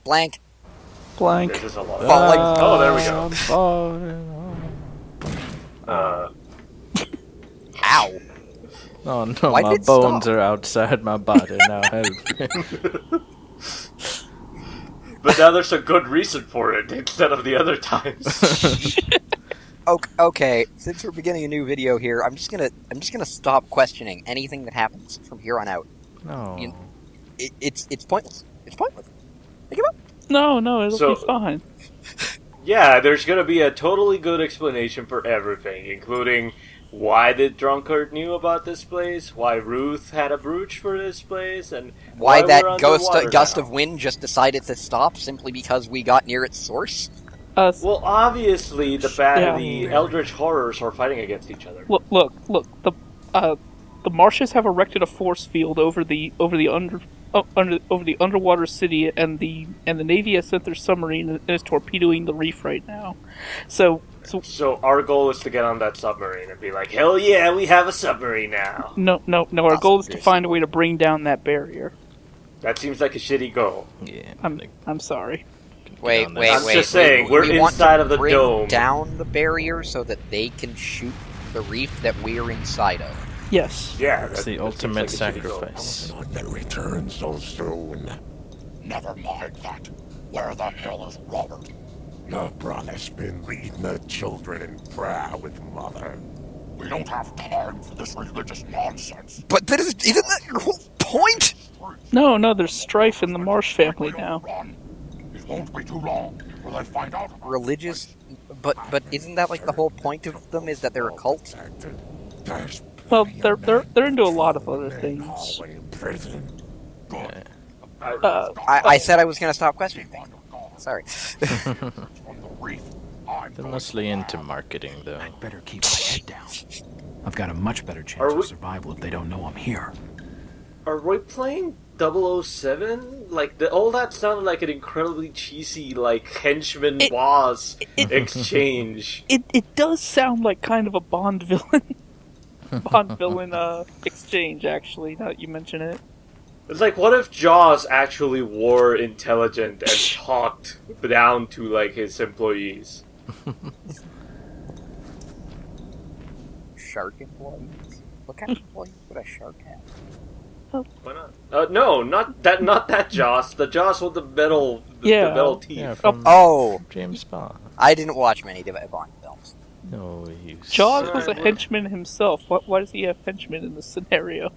Blank. Blank. This is a lot. Falling. Oh, there we go. Ow. Oh no, Why my did it bones stop? are outside my body now. Help me. But now there's a good reason for it instead of the other times. Okay, since we're beginning a new video here, I'm just gonna stop questioning anything that happens from here on out. No. It's pointless. It's pointless. I give up. No, it'll be fine. Yeah, there's gonna be a totally good explanation for everything, including why the drunkard knew about this place, why Ruth had a brooch for this place, and Why we're that underwater gust now. of wind just decided to stop simply because we got near its source? Well, obviously, Yeah. the Eldritch horrors are fighting against each other. Look. The marshes have erected a force field over the underwater city, and the Navy has sent their submarine and is torpedoing the reef right now. So So our goal is to get on that submarine and be like, hell yeah, we have a submarine now. no. Our goal is to find a way to bring down that barrier. That seems like a shitty goal. Yeah. I'm sorry. Wait. I'm just saying, we're we want inside to of the bring dome. down the barrier so that they can shoot the reef that we're inside of. Yes. Yeah, It's the that ultimate seems like a shitty goal. sacrifice. Not that return so soon. Never mind that. Where the hell is Robert? Your brother's been leading the children in prayer with Mother. We don't have time for this religious nonsense. But isn't that your whole point? No. There's strife in the Marsh family We don't now. run. It won't be too long. Will they find out? about Religious, this but isn't that like the whole point of them is that they're a cult? There's Well, they're into a lot of other things. in prison. place? Good. I said I was gonna stop questioning things. Sorry. On the reef. They're mostly into marketing, though. I'd better keep my head down. I've got a much better Are chance we- of survival if they don't know I'm here. Are we playing 007? Like, all that sounded like an incredibly cheesy, like, henchman boss exchange. It does sound like kind of a Bond villain. Bond villain exchange, actually, now that you mention it. It's like, what if Jaws actually were intelligent and talked down to, like, his employees? Shark employees? What kind of employees would a shark have? Why not? No, not that Jaws. The Jaws with the metal, the metal teeth. Yeah, from Oh, James Bond. I didn't watch many Bond films. No, you. Jaws was a Alright. henchman himself. Why does he have henchmen in this scenario?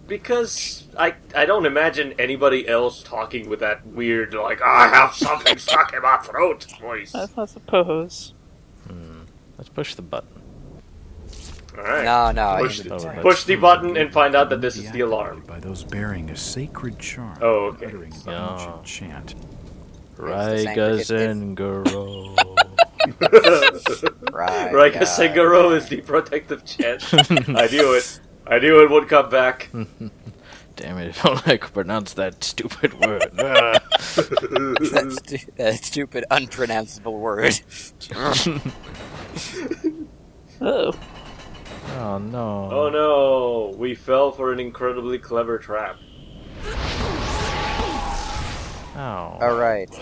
Because I don't imagine anybody else talking with that weird, like, I have something stuck in my throat voice. I suppose. Let's push the button. Alright. No. Push the button and find out that this is the alarm. By those bearing a sacred charm. Oh, okay. Uttering an Yeah. ancient chant. Raigazengaro. Right. Raika Sengaro is the protective chant. I knew it. I knew it would come back. Damn it, if only I could pronounce that stupid word. Ah. That stupid, unpronounceable word. Oh. Oh no. Oh no, we fell for an incredibly clever trap. Ow. Alright.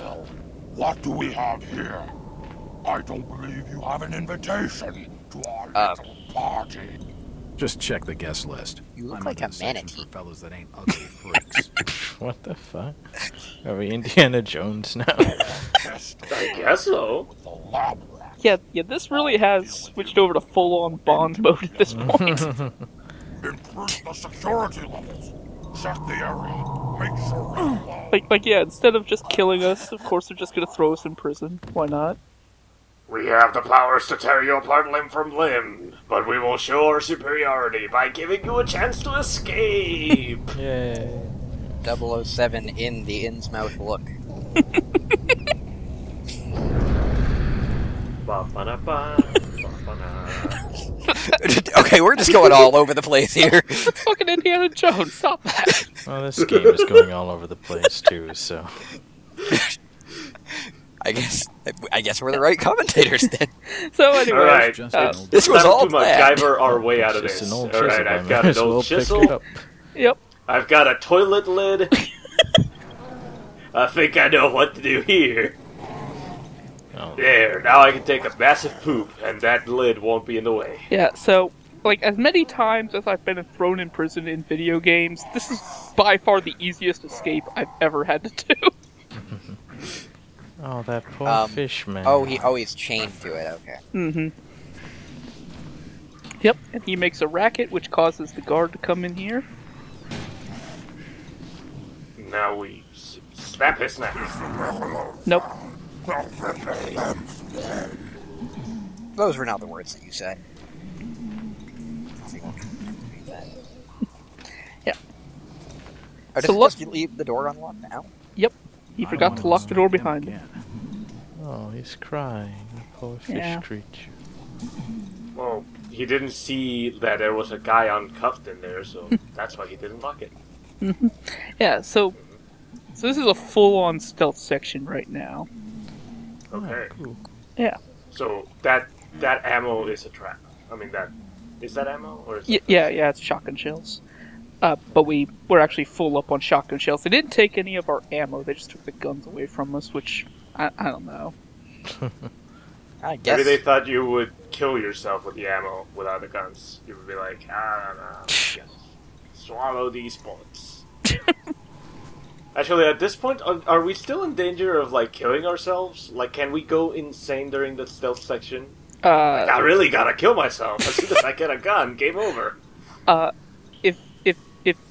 What do we have here? I don't believe you have an invitation to our little party. Just check the guest list. You look I'm like under a the section manatee. for fellows that ain't ugly freaks. What the fuck? Are we Indiana Jones now? I guess so. The lab rat. Yeah, this really has switched over to full-on Bond mode at this point. Increase the security levels. Check the area. Make sure we're alone. Yeah, instead of just killing us, of course they're just gonna throw us in prison. Why not? We have the powers to tear you apart limb from limb, but we will show our superiority by giving you a chance to escape. Yay. 007 in the Innsmouth look. Ba-ba-da-ba, ba-ba-da. Okay, we're just going all over the place here. It's fucking Indiana Jones, stop that! Well, this game is going all over the place too, so. I guess we're the right commentators then. So anyway, Alright, This was time all to planned. MacGyver our way out of Just this. an old chisel. Alright, I I've got might an as well old pick it chisel. up. yep. I've got a toilet lid. I think I know what to do here. Oh. There, now I can take a massive poop, and that lid won't be in the way. Yeah, so, like, as many times as I've been thrown in prison in video games, this is by far the easiest escape I've ever had to do. Oh, that poor fish man. Oh, he's chained to it. Okay. Mm-hmm. Yep, and he makes a racket, which causes the guard to come in here. Now we snap his neck. Nope. Those were not the words that you said. Yeah. Oh, does So it look- just leave the door unlocked now? Yep. He forgot to lock the door behind him. Oh, he's crying. Poor fish Yeah. creature. Well, he didn't see that there was a guy uncuffed in there, so that's why he didn't lock it. Yeah, so this is a full-on stealth section right now. Okay. Cool. Yeah. So that ammo is a trap. I mean, is that ammo or is it Yeah, it's shotgun shells. But we're actually full up on shotgun shells. They didn't take any of our ammo. They just took the guns away from us, which I don't know. I guess. Maybe they thought you would kill yourself with the ammo without the guns. You would be like, no, just swallow these bullets. Actually, at this point, are we still in danger of, like, killing ourselves? Like, can we go insane during the stealth section? I really gotta kill myself. As soon as I get a gun, game over.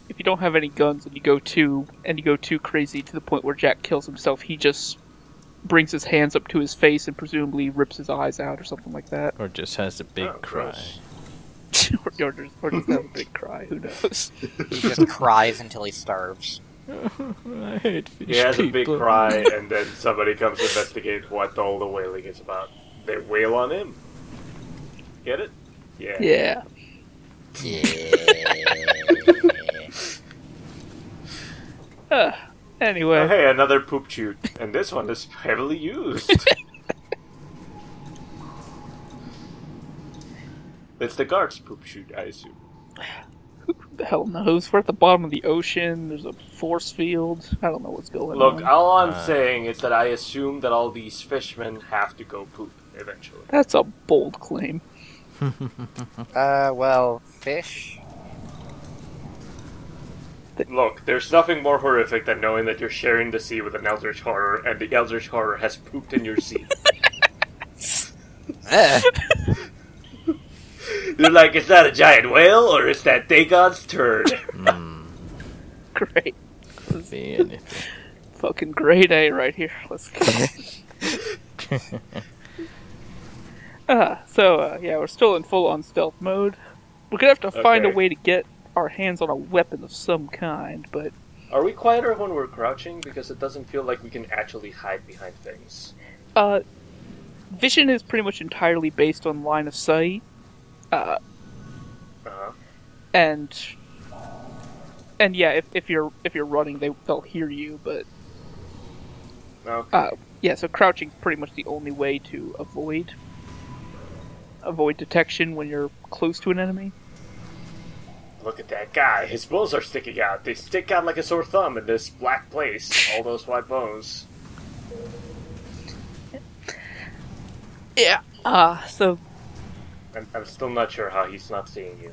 If you don't have any guns and you go too crazy to the point where Jack kills himself, he just brings his hands up to his face and presumably rips his eyes out or something like that. Or just has a big cry. Gross. or just have a big cry. Who knows? He just cries until he starves. I hate fish He has a big people. cry, and then somebody comes to investigate what all the wailing is about. They wail on him. Get it? Yeah. Yeah. Anyway. Oh, hey, another poop chute. And this one is heavily used. It's the guard's poop chute, I assume. Who the hell knows? We're at the bottom of the ocean. There's a force field. I don't know what's going Look, on. all I'm saying is that I assume that all these fishmen have to go poop eventually. That's a bold claim. Well, fish. Look, there's nothing more horrific than knowing that you're sharing the sea with an eldritch horror, and the eldritch horror has pooped in your sea. You're like, is that a giant whale, or is that Dagon's turd? Great. Could be anything. Fucking grade A right here. Let's go. Yeah, we're still in full-on stealth mode. We're gonna have to find a Okay. way to get our hands on a weapon of some kind, but... Are we quieter when we're crouching? Because it doesn't feel like we can actually hide behind things. Vision is pretty much entirely based on line of sight. And yeah, if you're running, they'll hear you. But Okay. yeah, so crouching's pretty much the only way to avoid detection when you're close to an enemy. Look at that guy. His bones are sticking out. They stick out like a sore thumb in this black place. All those white bones. Yeah. So I'm still not sure how he's not seeing you.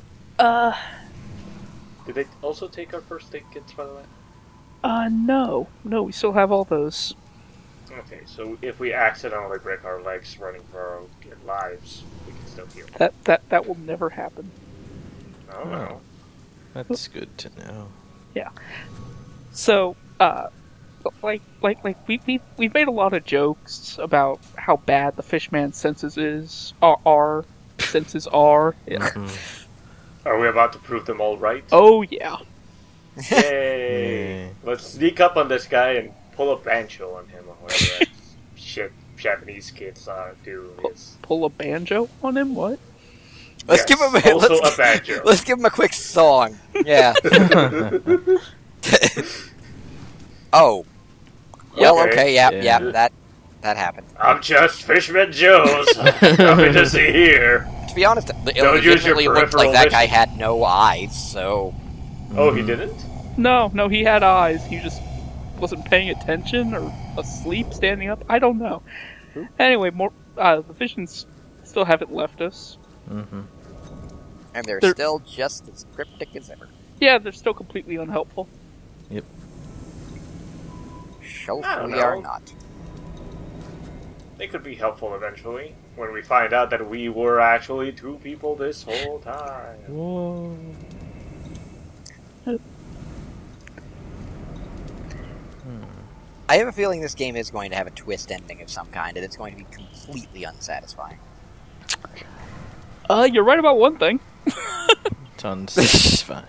Did they also take our first aid kits, by the way? no, we still have all those. Okay, so if we accidentally break our legs running for our own lives, we can still heal. That will never happen. Oh, no. That's good to know. Yeah. So, we've made a lot of jokes about how bad the fishman's senses are. Senses are. Yeah. Are we about to prove them all right? Oh yeah. Yay! Yeah. Let's sneak up on this guy and pull a banjo on him or whatever that shit Japanese kids do is. Pull a banjo on him? What? Let's Yes, give him a also a banjo. Let's give him a quick song. Yeah. Oh. Well, Okay. okay, yeah, Yeah. that happened. I'm just Fishman Joe's. Nothing to see here. To be honest, it Don't use your legitimately looked like peripheral that guy vision. had no eyes, so... Oh, he didn't? No, he had eyes. He just wasn't paying attention or asleep, standing up. I don't know. Anyway, the visions still haven't left us. And they're still just as cryptic as ever. Yeah, they're still completely unhelpful. Yep. So we are not. They could be helpful eventually, when we find out that we were actually two people this whole time. Whoa. I have a feeling this game is going to have a twist ending of some kind, and it's going to be completely unsatisfying. You're right about one thing. It's unsatisfying.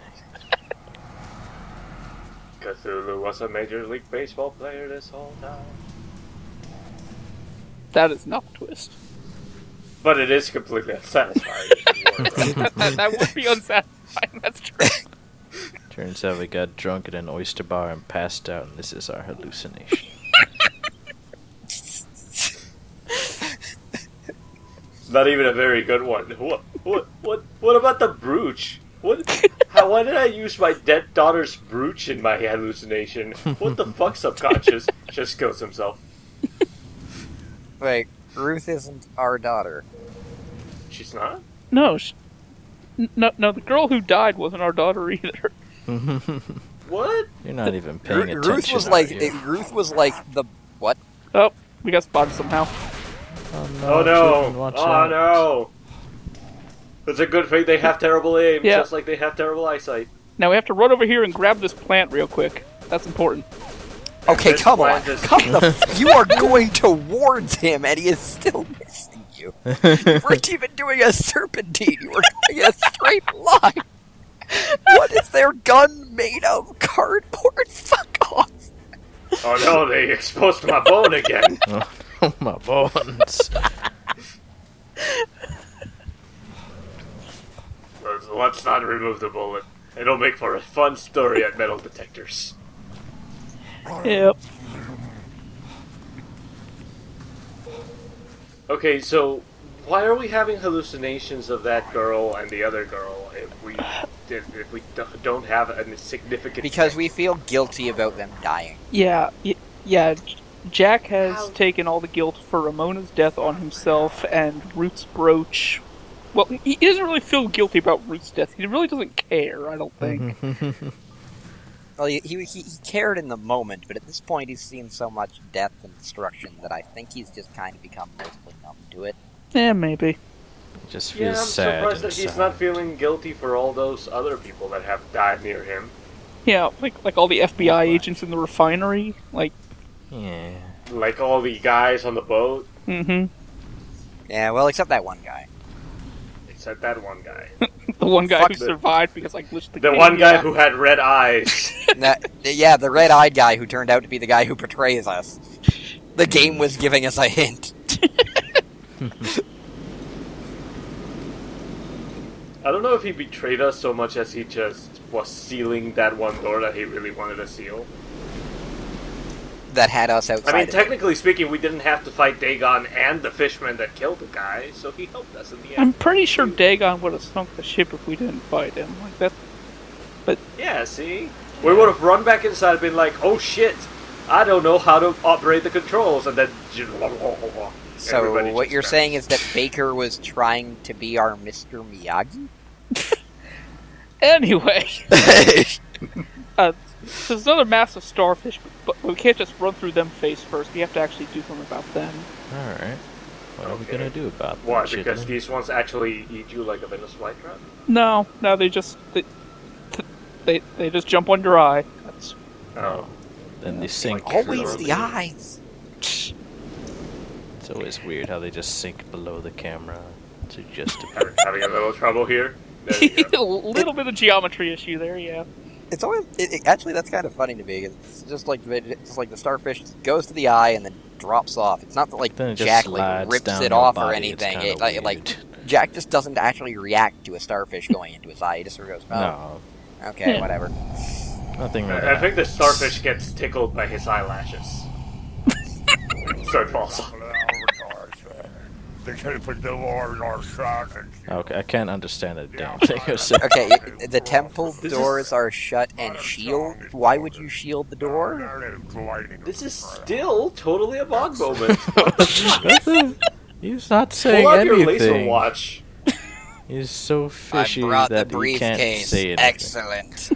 Cthulhu was a Major League Baseball player this whole time. That is not a twist. But it is completely unsatisfying. That would be unsatisfying, that's true. Turns out we got drunk at an oyster bar and passed out, and this is our hallucination. Not even a very good one. What about the brooch? Why did I use my dead daughter's brooch in my hallucination? What the fuck, subconscious? Just kills himself. Wait, Ruth isn't our daughter. She's not? No, no, the girl who died wasn't our daughter either. What? You're not even paying attention. Ruth was like the what? Oh, we got spotted somehow. Oh no! Oh no! It's a good thing they have terrible aim, just like they have terrible eyesight. Now we have to run over here and grab this plant real quick. That's important. Okay, come on. You are going towards him, and he is still missing you. You weren't even doing a serpentine. You were doing a straight line. What is their gun made of? Cardboard? Fuck off. Oh no, they exposed my bone again. Oh, my bones. Let's not remove the bullet. It'll make for a fun story at metal detectors. Yep. Okay, so why are we having hallucinations of that girl and the other girl if we don't have a significant? Because we feel guilty about them dying. Yeah. Jack has taken all the guilt for Ramona's death on himself, and Ruth's brooch. Well, he doesn't really feel guilty about Ruth's death. He really doesn't care, I don't think. Well, he cared in the moment, but at this point he's seen so much death and destruction that I think he's just kind of become mostly numb to it. Yeah, maybe. It just feels sad. I'm surprised that he's inside. not feeling guilty for all those other people that have died near him. Yeah, like all the FBI agents in the refinery, Yeah. Like all the guys on the boat. Mm-hmm. Yeah, well, except that one guy. Except that one guy. The one guy who survived because I glitched the game. The one guy who had red eyes. Yeah, the red-eyed guy who turned out to be the guy who betrays us. The game was giving us a hint. I don't know if he betrayed us so much as he just was sealing that one door that he really wanted to seal. That had us outside. I mean, technically speaking, we didn't have to fight Dagon and the fishman that killed the guy, so he helped us in the end. I'm pretty sure Dagon would have sunk the ship if we didn't fight him. Like that. But yeah, see? We would have run back inside and been like, oh shit, I don't know how to operate the controls, and then... So what you're saying is that Baker was trying to be our Mr. Miyagi? Anyway. So there's another massive starfish, but we can't just run through them face first. We have to actually do something about them. Alright. What are we gonna do about that? What, because these ones actually eat you like a Venus flytrap? No, they just jump on your eye. That's... Oh. Then they sink. Always the eyes. It's always weird how they just sink below the camera to just Having a little trouble here? A little bit of geometry issue there, yeah. It's always actually that's kind of funny to me. It's just like the starfish goes to the eye and then drops off. It's not that like Jack rips it off or anything. Like Jack just doesn't actually react to a starfish going into his eye. He just sort of goes, "Oh, no. Okay, whatever." Nothing. I think the starfish gets tickled by his eyelashes. So it falls off. The keeping the doors are shut. Okay, I can't understand a damn thing you're saying. Okay, the temple doors are shut and shield. Why would you shield the door? This is still totally a bog moment. He's not saying Pull out your laser anything. watch. He's so fishy I brought that the he can't briefcase. say anything. Excellent.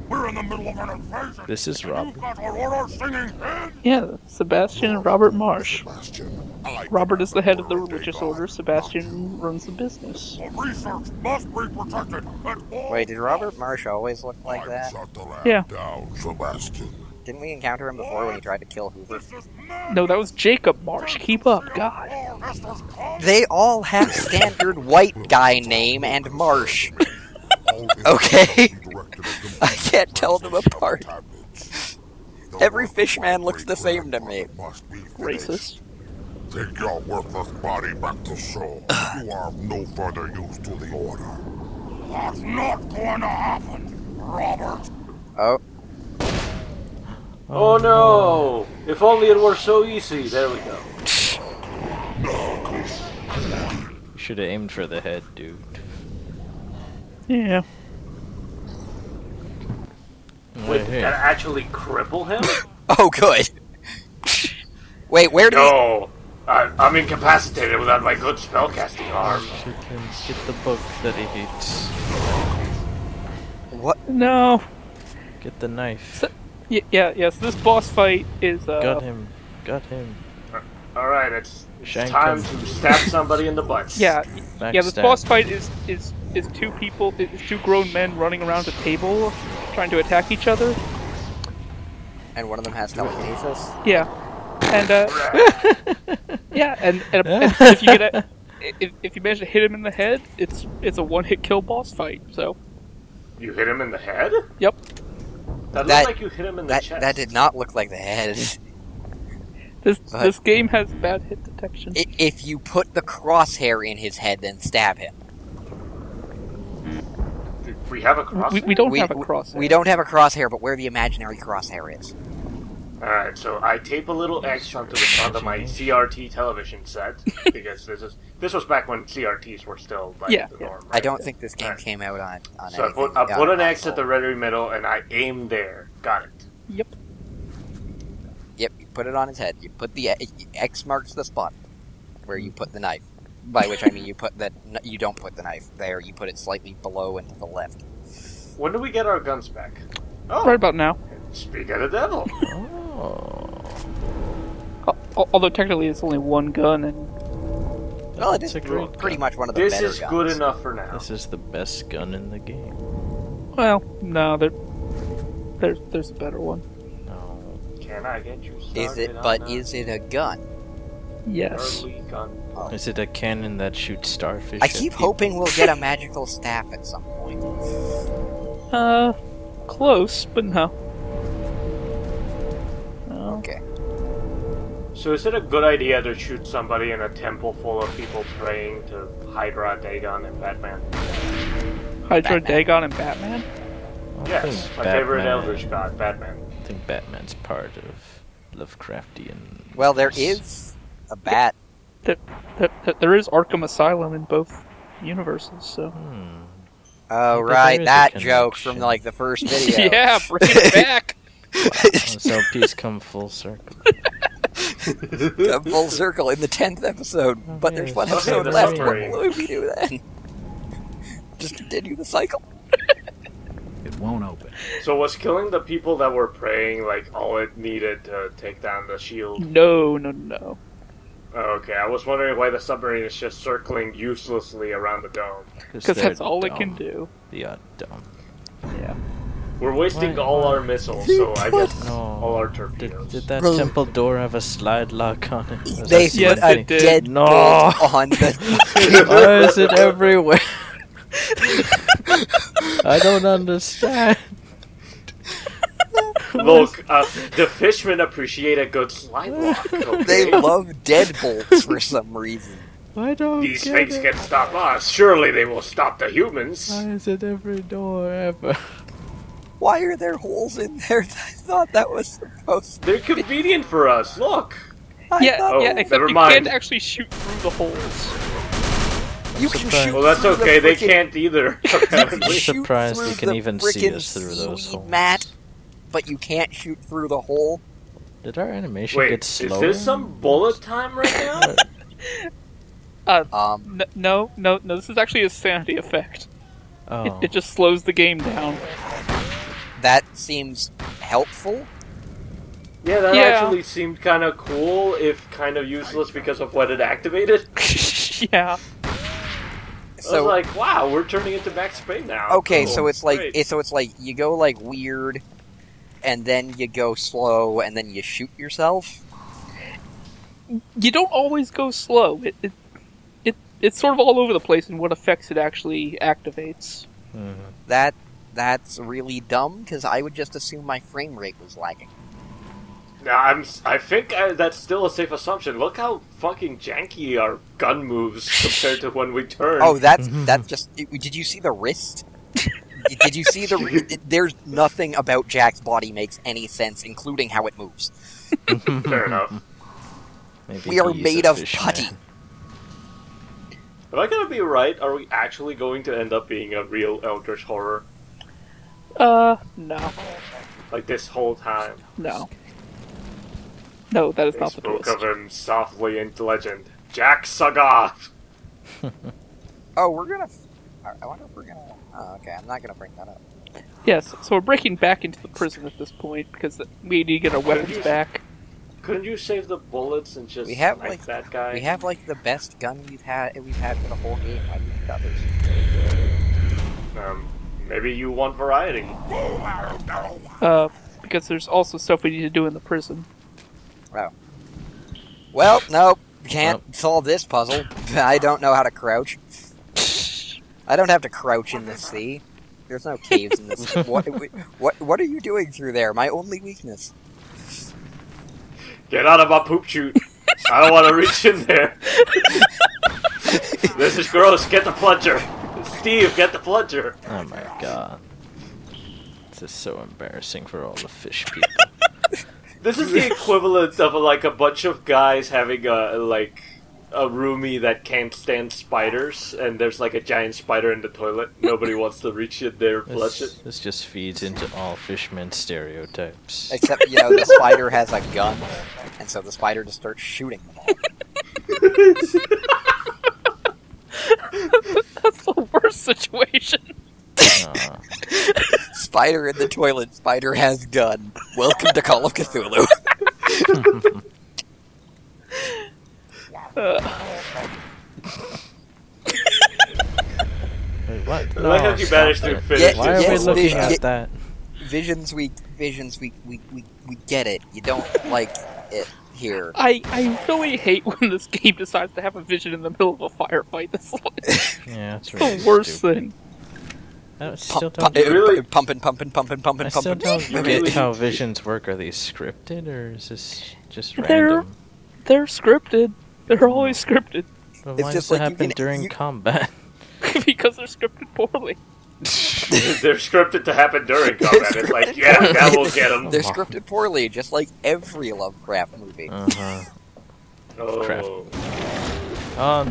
We're in the middle of an invasion. This is You Robert. got our order singing in? Yeah, Sebastian and Robert Marsh. Sebastian, I like Robert the is the head of the order they religious got. order. Sebastian runs the business. The research must be protected at all. Wait, did Robert Marsh always look like that? Shut the lab Yeah. down, Sebastian. Didn't we encounter him before when he tried to kill Hoover? This is mad. No, that was Jacob Marsh. Keep up, God. They all have standard white guy name and Marsh. Okay. I can't tell them apart. Every fishman looks the same to me. Racist. Take your worthless body back to shore. You are of no further use to the order. That's not going to happen, Robert. Oh, Oh no! If only it were so easy. There we go. You should have aimed for the head, dude. Yeah. Wait, Hey, did that actually cripple him? oh, good. Wait, where do we? No! I'm incapacitated without my good spellcasting arm. you can get the book that he hates. What? No. Get the knife. So, yes. This boss fight is Got him. Got him. Alright, it's Shank time him. to stab somebody in the butt. Yeah. This Backstab. boss fight is two people, is two grown men running around a table, trying to attack each other. And one of them has telekinesis. Yeah. And yeah, and if you get if you manage to hit him in the head, it's a one-hit kill boss fight. So. You hit him in the head? Yep. That That- looked like you hit him in the chest. That did not look like the head. This game has bad hit detection. If you put the crosshair in his head, then stab him. We have a cross. We don't have a crosshair. We don't have a crosshair, but where the imaginary crosshair is. Alright, so I tape a little X onto the front of my CRT television set because this was back when CRTs were still like Yeah, the yeah. norm. I Right? don't think this game came out on So anything. I put an X console. at the very middle and I aim there. Got it. Yep. Yep, you put it on his head. You put the X marks the spot where you put the knife. By which I mean you don't put the knife there. You put it slightly below and to the left. When do we get our guns back? Oh, Right about now. speak of the devil. Oh. Although technically it's only one gun, and Well, it is That's a great pretty gun. much one of the This better is guns. good enough for now. This is the best gun in the game. well, no, there's a better one. No. Can I get you started Is it? on But a is it a gun? Yes. early gun? Is it a cannon that shoots starfish? I at keep people? hoping we'll get a magical staff at some point. Close, but no. No. Okay. So is it a good idea to shoot somebody in a temple full of people praying to Hydra, Dagon, and Batman? Hydra, Batman. Dagon, and Batman. I Yes, think my favorite Batman- Eldritch god, Batman. I think Batman's part of Lovecraftian. Well, there is a bat. There is Arkham Asylum in both universes, so. Oh, Maybe right, there is a that joke from connection. like the first video. Yeah, bring it back. So peace come full circle. Come full circle in the 10th episode, but there's one yes. episode Okay, left. the What summary. will we do then? Just continue the cycle. It won't open. So was killing the people that were praying like all it needed to take down the shield? No. Okay, I was wondering why the submarine is just circling uselessly around the dome. Because that's all it can do. The dumb. Yeah. We're wasting Why- all our missiles, so I guess No. all our Did, torpedoes. did that Bro. temple door have a slide lock on it? Was They that Yes, put a it did. dead No. bolt on the. Why is it everywhere? I don't understand. Look, the fishmen appreciate a good slide lock. Okay? They love dead bolts for some reason. I don't These get things it. can stop us. Surely they will stop the humans. Why is it every door ever? Why are there holes in there? I thought that was supposed to. They're convenient for us. Look. Except you can't actually shoot through the holes. You can shoot. Well, that's okay. They can't either. I'm surprised you can even see us through those holes. Mat, but you can't shoot through the hole. Did our animation get slower? Is there some bullet time right now? No. This is actually a sanity effect. Oh. It just slows the game down. That seems helpful. Yeah, that actually seemed kind of cool, if kind of useless because of what it activated. Yeah. So, I was like, wow, we're turning into Max Payne now. Okay, so it's like you go like weird, and then you go slow, and then you shoot yourself. You don't always go slow. It's sort of all over the place in what effects it actually activates. That's really dumb, because I would just assume my frame rate was lagging. Now, I think that's still a safe assumption. Look how fucking janky our gun moves compared to when we turn. Oh, that's just... Did you see the wrist? Did you see the... There's nothing about Jack's body makes any sense, including how it moves. Fair enough. Maybe we are made of putty. Am I gonna be right? Are we actually going to end up being a real Eldritch Horror? No. Like this whole time? No. No, that is not the twist. twist. Spoke of him softly into legend. Jack Sagoth! Oh, we're gonna... I wonder if we're gonna... Oh, okay, I'm not gonna bring that up. Yes, so we're breaking back into the prison at this point, because we need to get our weapons back. Couldn't you save the bullets and just knife that guy? We have, like, the best gun we've had for the whole game. Why do you think others? Maybe you want variety. Because there's also stuff we need to do in the prison. Oh. Well, nope. Can't solve this puzzle. I don't know how to crouch. I don't have to crouch in the sea. There's no caves in this. What are you doing through there? My only weakness. Get out of my poop chute. I don't want to reach in there. This is gross. Get the plunger. Steve, get the plunger. Oh my god. This is so embarrassing for all the fish people. This is the equivalent of like a bunch of guys having a roomie that can't stand spiders, and there's like a giant spider in the toilet. Nobody wants to reach in there and flush it. This just feeds into all fishermen stereotypes. Except, the spider has a gun, and so the spider just starts shooting them all. That's the worst situation. Spider in the toilet, spider has gun. Welcome to Call of Cthulhu. Wait, what? Why have you managed to finish? Why are we looking at that? Visions, we get it. You don't like it here. I really hate when this game decides to have a vision in the middle of a firefight. That's yeah, that's really the worst thing. I still don't get pumping. I still don't get how visions work. Are they scripted, or is this just random? They're scripted. They're always scripted. But why does it happen during combat? Because they're scripted poorly. They're scripted to happen during combat. It's like, yeah, that will get them. They're scripted poorly, just like every Lovecraft movie. Uh-huh. Oh. Crap. Oh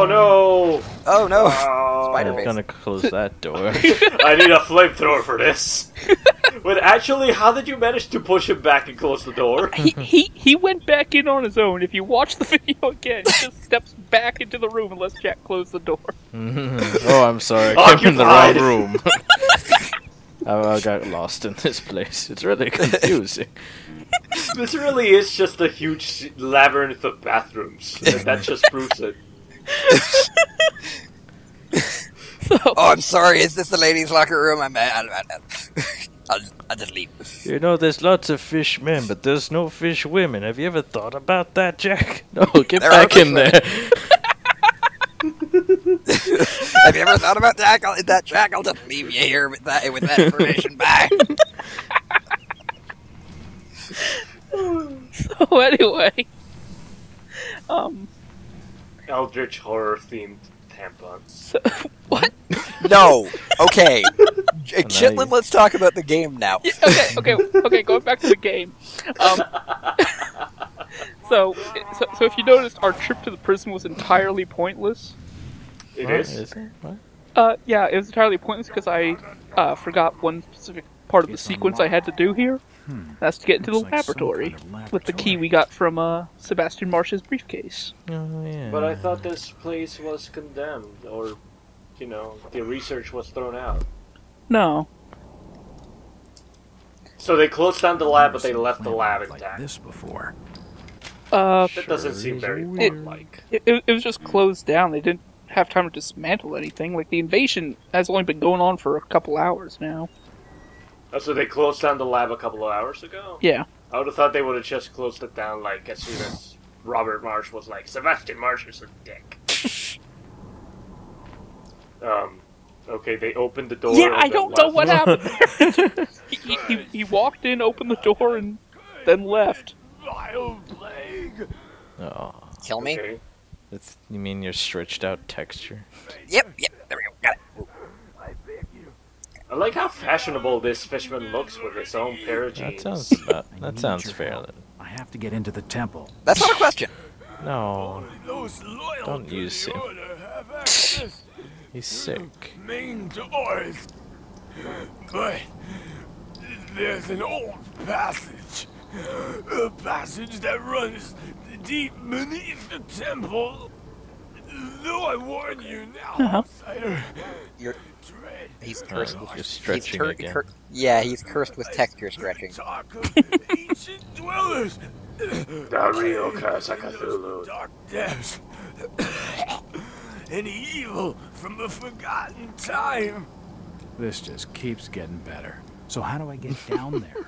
no! Oh no! Spider-Man. I'm gonna close that door. I need a flamethrower for this. But actually, how did you manage to push him back and close the door? He went back in on his own. If you watch the video again, he just steps back into the room and lets Jack close the door. Oh, I'm sorry. I came in the wrong room. I got lost in this place. It's really confusing. This really is just a huge labyrinth of bathrooms. That just proves it. Oh, I'm sorry. Is this the ladies' locker room? I'll just leave. You know, there's lots of fish men, but there's no fish women. Have you ever thought about that, Jack? No, get back in there. Have you ever thought about that, Jack? I'll just leave you here with that information. Bye. So anyway, Eldritch horror themed tampons. So, what? No. Okay. Chitlin, let's talk about the game now. Yeah, okay. Going back to the game. So if you noticed, our trip to the prison was entirely pointless. It is? Is it? What? Yeah, it was entirely pointless because I forgot one specific part of the sequence I had to do here. That's to get into the laboratory with the key we got from Sebastian Marsh's briefcase. Oh, yeah. But I thought this place was condemned, or, the research was thrown out. No. So they closed down the lab, but they left the lab like intact. this before. That doesn't seem very like. It was just closed down. They didn't have time to dismantle anything. Like, the invasion has only been going on for a couple hours now. Oh, so they closed down the lab a couple of hours ago? Yeah. I would have thought they would have just closed it down, like, as soon as Robert Marsh was like, Sebastian Marsh is a dick. Okay, they opened the door. Yeah, I don't know what happened there. he walked in, opened the door, and then left. Oh. Kill me? Okay. You mean your stretched out texture? Yep, there we go. Got it. I like how fashionable this fishman looks with his own pair of jeans. That sounds fair. I have to get into the temple. That's not a question. No. Don't use him. He's sick. But there's an old passage. A passage that runs deep beneath the temple. Though I warn you now, outsider. He's cursed with Just stretching again. He's cursed with texture stretching. Talk of ancient dwellers. The real curse of Cthulhu. Dark depths. And evil from a forgotten time. This just keeps getting better. So how do I get down there?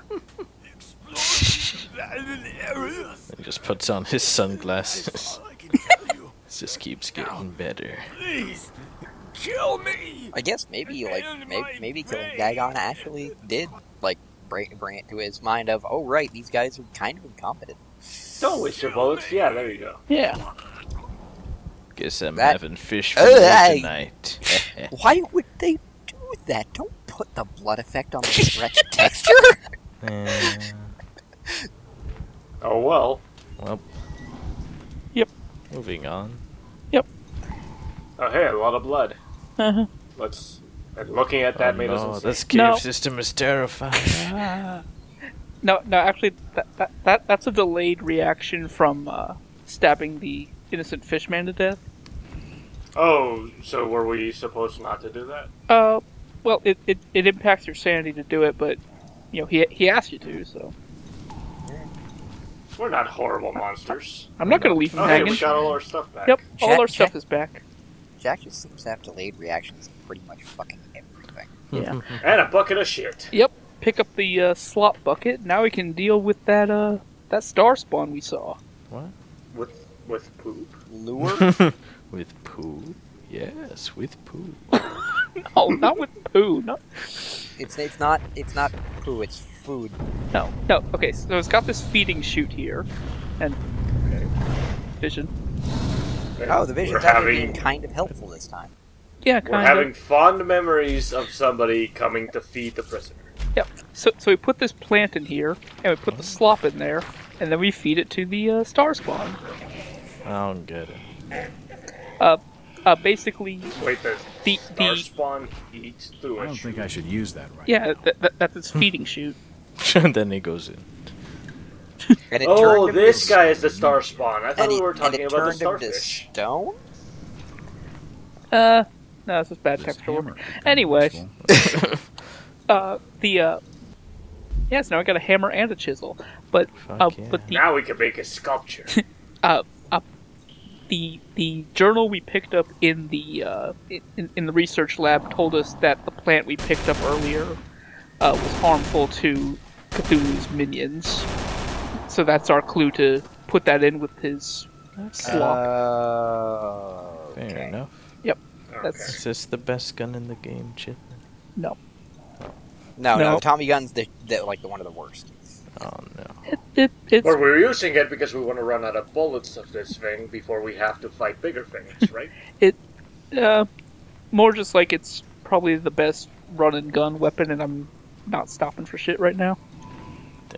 He just puts on his sunglasses. All I can tell you. It just keeps getting better. Please, kill me. I guess maybe killing Dagon actually did bring it to his mind of, oh right, these guys are kind of incompetent. Don't waste your bullets. Yeah, there you go. Yeah. Guess I'm That- having fish for dinner tonight. Why would they do that? Don't put the blood effect on the stretched texture. Oh well. Well. Yep. Moving on. Oh hey, a lot of blood. Uh-huh. And looking at that made us insane. This cave system is terrifying. No, actually, that's a delayed reaction from stabbing the innocent fishman to death. Oh, so were we supposed not to do that? Well, it impacts your sanity to do it, but he asked you to, so. We're not horrible monsters. I'm not gonna leave him Oh, hey, hanging. we got all our stuff back. Yep, all Jack- our stuff Jack- is back. Jack just seems to have delayed reactions to pretty much fucking everything. Yeah. And a bucket of shit. Yep. Pick up the slop bucket. Now we can deal with that star spawn we saw. What? With poop. Lure? With poo? Yes, with poo. No, not with poo. No. It's not poo, it's food. No. Okay, so it's got this feeding chute here, and vision. Oh, the vision's actually being kind of helpful this time. Yeah, We're kind of. having fond memories of somebody coming to feed the prisoner. Yep. So we put this plant in here, and we put the slop in there, and then we feed it to the star spawn. I don't get it. Basically, Wait, the star the spawn eats through I a don't think chute. I should use that right. yeah, that's its feeding chute. And then he goes in. And it Oh, turned him this to guy is the star spawn. I thought we were and talking it about the turned him to starfish. stone? No, this is bad This texture hammer work. could be Anyway, useful. yes, now I got a hammer and a chisel, but Fuck yeah. but Now we can make a sculpture. the journal we picked up in the in the research lab told us that the plant we picked up earlier was harmful to Cthulhu's minions. So that's our clue to put that in with his slop. Fair Okay. enough. That's Is this the best gun in the game, Chip? no. No, Tommy Gun's the one of the worst. Oh no. It's But we're using it because we want to run out of bullets of this thing before we have to fight bigger things, right? more just like it's probably the best run and gun weapon, and I'm not stopping for shit right now.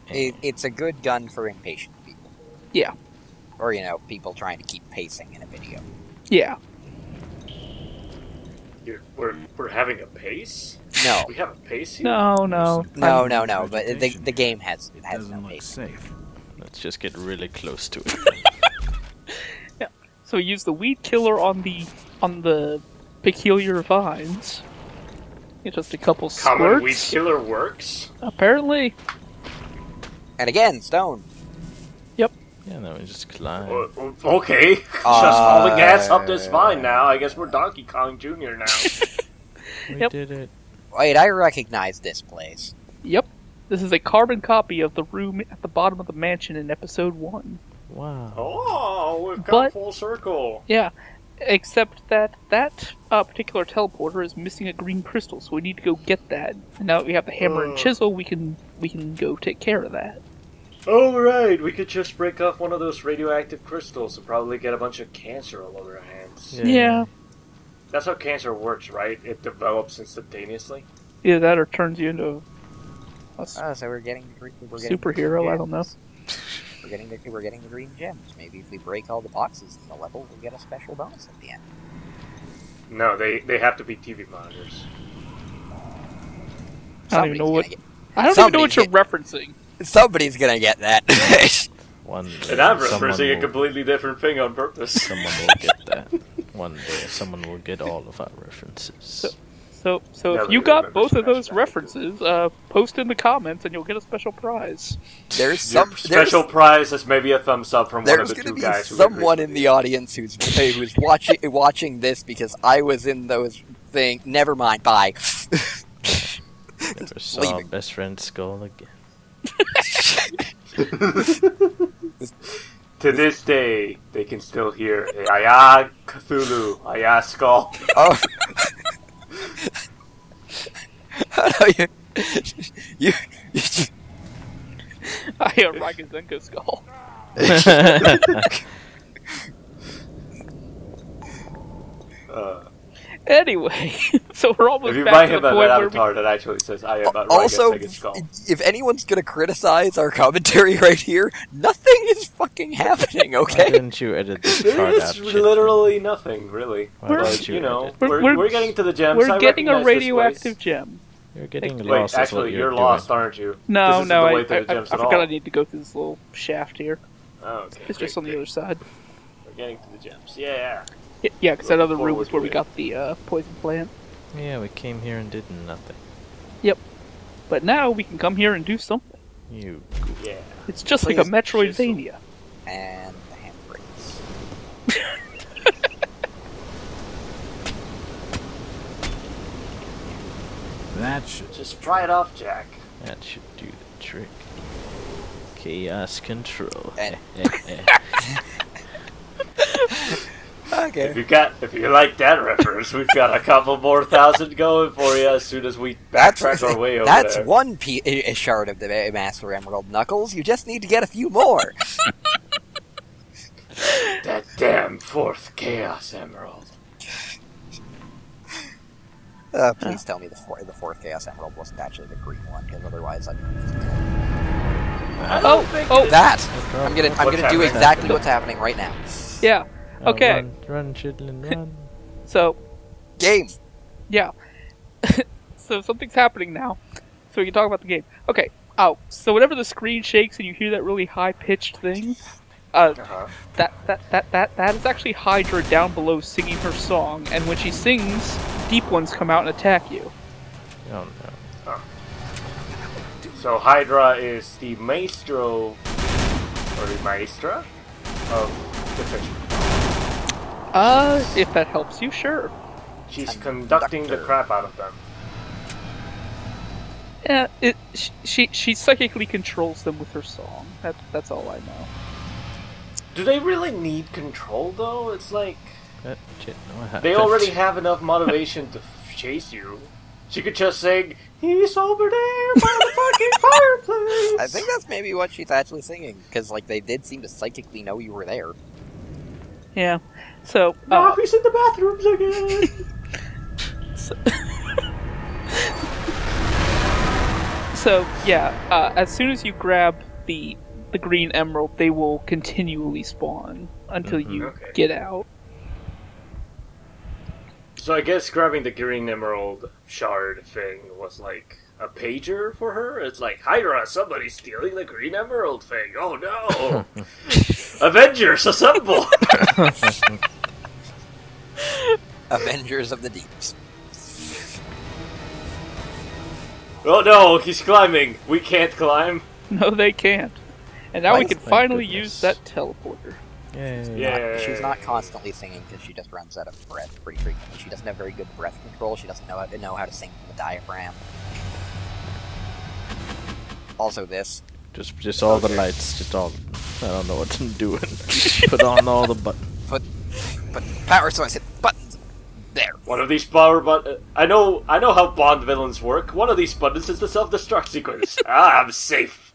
It's a good gun for impatient people. Yeah. Or, people trying to keep pacing in a video. Yeah. We're having a pace? No. We have a pace here? No. No, but the game has no look pacing. safe. Let's just get really close to it. Yeah. So we use the weed killer on the peculiar vines. Just a couple Common squirts. weed killer works? Apparently. And again, stone. Yep. Yeah, no, we just climb. Okay. Just haul the gas up this vine now. I guess we're Donkey Kong Jr. now. We did it. Wait, I recognize this place. Yep. This is a carbon copy of the room at the bottom of the mansion in episode 1. Wow. Oh, we've come full circle. Yeah. Except that particular teleporter is missing a green crystal, so we need to go get that. And now that we have the hammer and chisel, we can go take care of that. Oh, right. We could just break off one of those radioactive crystals and probably get a bunch of cancer all over our hands. Yeah. That's how cancer works, right? It develops instantaneously. Either that or turns you into a So we're getting superhero. I don't know. We're getting the green gems. Maybe if we break all the boxes in the level, we'll get a special bonus at the end. No, they have to be TV monitors. I don't even know what you're referencing. Somebody's gonna get that. One day, And I'm referencing a completely different thing on purpose. Someone will get that. One day, someone will get all of our references. So if you got both of those references, post in the comments and you'll get a special prize. There's some special prize is maybe a thumbs up from one of the two guys. There's someone in the audience who's watching this because I was in those things. Never mind. Bye. Never saw best friend Skull again. To this day, they can still hear Aya Cthulhu, Aya Skull. Oh. you I am Ragazenko Skull. Anyway, so we're almost if you back buy to him the an point avatar that actually says I am also, Ragazenko Skull. If anyone's gonna criticize our commentary right here, nothing is fucking happening, okay? Why didn't you edit this part out? There's literally nothing, really. But, we're getting to the gems. We're getting a radioactive gem. You're getting Wait, lost. actually, you're lost, aren't you? No, I forgot I need to go through this little shaft here. Oh, okay. It's just on the other side. We're getting to the gems. Yeah. Yeah, because that other room is where we got the poison plant. Yeah, we came here and did nothing. Yep. But now we can come here and do something. Yeah. It's just like a Metroidvania. And the handbrakes. That should just try it off, Jack. That should do the trick. Chaos control. Okay. If you like that reference, we've got a couple more thousand going for you as soon as we backtrack our way over That's there. one shard of the Master Emerald, Knuckles. You just need to get a few more. That damn fourth Chaos Emerald. Please tell me the fourth Chaos Emerald wasn't actually the green one, because otherwise I'd... That! I'm gonna do exactly what's happening right now. Yeah. Okay. Run, Chitlin, run. So. Game. Yeah. So something's happening now. So we can talk about the game. Okay. Oh, so whenever the screen shakes and you hear that really high-pitched thing, that is actually Hydra down below singing her song, and when she sings, deep ones come out and attack you. Oh no. Oh. So Hydra is the maestro, or the maestra, of the fish. If that helps you, sure. She's conducting the crap out of them. Yeah, she psychically controls them with her song. That's all I know. Do they really need control, though? It's like... What they already have enough motivation to chase you. She could just sing, "He's over there by the fucking fireplace." I think that's maybe what she's actually singing, because like they did seem to psychically know you were there. Yeah. So. Now he's in the bathrooms again. So yeah, as soon as you grab the the green emerald, they will continually spawn until you get out. So I guess grabbing the green emerald shard thing was like a pager for her? It's like, Hydra, somebody's stealing the green emerald thing. Oh no! Avengers, assemble! Avengers of the Deeps. Oh no, he's climbing. We can't climb. No, they can't. And now we can finally use that teleporter. Yeah. She's not constantly singing because she just runs out of breath pretty frequently. She doesn't have very good breath control. She doesn't know how to sing from the diaphragm. Also this. Just all the lights. Just all. I don't know what I'm doing. Put on all the buttons. Put power source. Hit buttons. There. One of these power buttons. I know how Bond villains work. One of these buttons is the self-destruct sequence. I'm safe.